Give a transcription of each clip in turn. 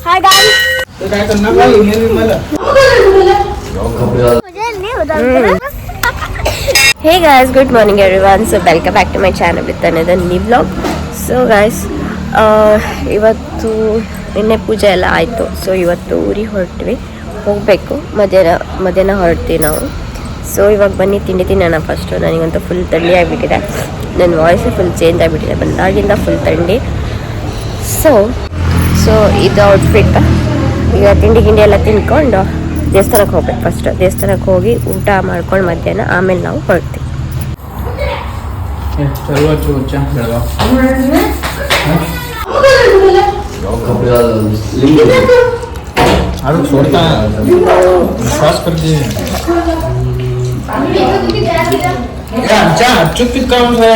Hi guys तो काय करणार नाही नेहमी मला Hey guys, good morning everyone. So welcome back to my channel with another new vlog. So guys, ಇವತ್ತು ನಿನ್ನೆ ಪೂಜೆ ಎಲ್ಲ ಆಯಿತು. ಸೊ ಇವತ್ತು ಊರಿಗೆ ಹೊರಟ್ವಿ, ಹೋಗಬೇಕು. ಮಧ್ಯಾಹ್ನ ಹೊರಡ್ತೀವಿ ನಾವು. ಸೊ ಇವಾಗ ಬನ್ನಿ ತಿಂಡಿ ತಿನ್ನೋಣ ಫಸ್ಟು. ನನಗಂತೂ ಫುಲ್ ಥಂಡಿ ಆಗಿಬಿಟ್ಟಿದೆ, ನನ್ನ ವಾಯ್ಸು ಫುಲ್ ಚೇಂಜ್ ಆಗಿಬಿಟ್ಟಿದೆ, ಬಂದಾಗಿಂದ ಫುಲ್ ಥಂಡಿ. ಸೊ ಇದು ಔಟ್ಫಿಟ್. ಈಗ ತಿಂಡಿ ಎಲ್ಲ ತಿನ್ಕೊಂಡು ದೇವಸ್ಥಾನಕ್ಕೆ ಹೋಗ್ಬೇಕು. ಫಸ್ಟ್ ದೇವಸ್ಥಾನಕ್ಕೆ ಹೋಗಿ ಊಟ ಮಾಡ್ಕೊಂಡು ಮಧ್ಯಾಹ್ನ ಆಮೇಲೆ ನಾವು ಹೊರಡ್ತೀವಿ. श्वास करते चुप काम है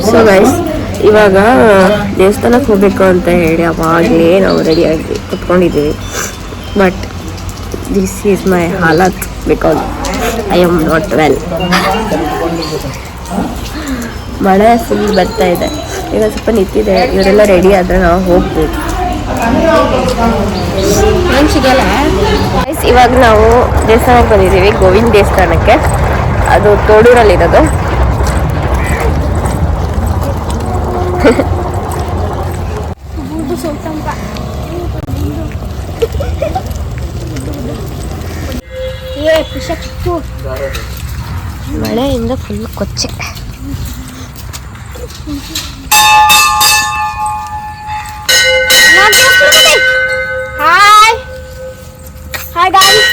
ಸೊ ಗೈಸ್, ಇವಾಗ ದೇವಸ್ಥಾನಕ್ಕೆ ಹೋಗ್ಬೇಕು ಅಂತ ಹೇಳಿ ಅವಾಗಲೇ ನಾವು ರೆಡಿಯಾಗಿ ಕುತ್ಕೊಂಡಿದ್ದೀವಿ. ಬಟ್ ದಿಸ್ ಈಸ್ ಮೈ ಹಾಲತ್ because I am not well. ಮಳೆ ಫುಲ್ ಬರ್ತಾ ಇದೆ. ಈಗ ಸ್ವಲ್ಪ ನಿಂತಿದೆ, ಇವರೆಲ್ಲ ರೆಡಿ ಆದರೆ ನಾವು ಹೋಗ್ಬೇಕು. ಸಿಗಲ್ಲ. ಇವಾಗ ನಾವು ದೇವಸ್ಥಾನಕ್ಕೆ ಬಂದಿದ್ದೀವಿ, ಗೋವಿಂದ ದೇವಸ್ಥಾನಕ್ಕೆ. ಅದು ತೋಡೂರಲ್ಲಿರೋದು. ಮಳೆಯಿಂದ ಫುಲ್ ಕೊಚ್ಚೆ. Hi hi guys.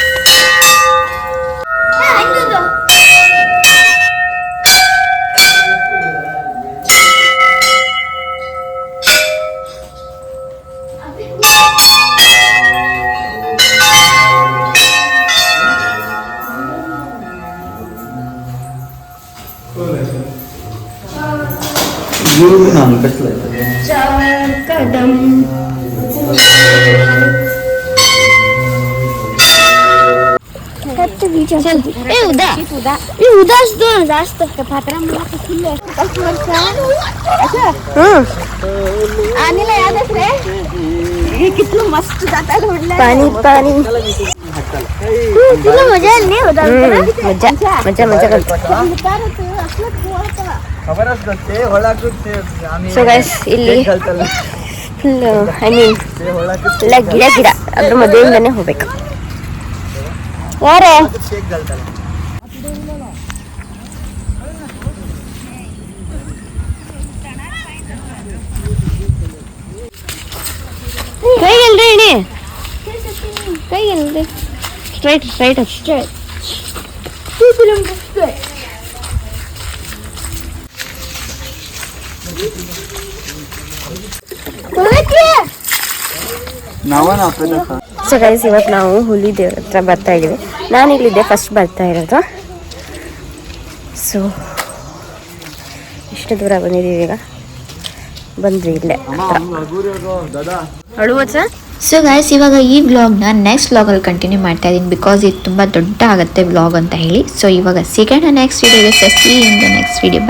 उदास दो जास्त आणीला यादच रे. हे किती मस्त जातायला म्हटलं. पाणी पाणी तुला मजा आली नाही? उदास मजा मजा मजा करतो. ಸೊ ಗೈಸ್, ಇಲ್ಲಿ ಫುಲ್ ಐ ಮೀನ್ ಎಲ್ಲ ಗಿಡ ಅದ್ರ ಮದುವೆಯಿಂದನೇ ಹೋಗ್ಬೇಕು. ಯಾರೇ ಕೈಗೆಲ್ರಿ ಇಣಿ, ಕೈಗೆಲ್ರಿ. Straight straight straight so guys, ಇವತ್ತು ನಾವು ಹುಲಿ ದೇವ್ರ ಹತ್ರ ಬರ್ತಾ ಇದ್ದೀವಿ. ನಾನು ಇಲ್ಲಿದ್ದೆ ಫಸ್ಟ್ ಬರ್ತಾ ಇರೋದು. ಸೊ ಇಷ್ಟು ದೂರ ಬಂದಿದ್ದೀವಿ. ಈಗ ಬಂದ್ವಿ ಇಲ್ಲೇ ಅಳುವಚ್ಚ. ಸೊ ಗೈಸ್, ಇವಾಗ ಈ ವ್ಲಾಗ್ನ ನೆಕ್ಸ್ಟ್ ವ್ಲಾಗಲ್ಲಿ ಕಂಟಿನ್ಯೂ ಮಾಡ್ತಾ ಇದ್ದೀನಿ, ಬಿಕಾಸ್ ಇದು ತುಂಬ ದೊಡ್ಡ ಆಗುತ್ತೆ ವ್ಲಾಗ್ ಅಂತ ಹೇಳಿ. ಸೊ ಇವಾಗ ಸಿಗೋಣ ನೆಕ್ಸ್ಟ್ ವಿಡಿಯೋಗೆ. C in the next video.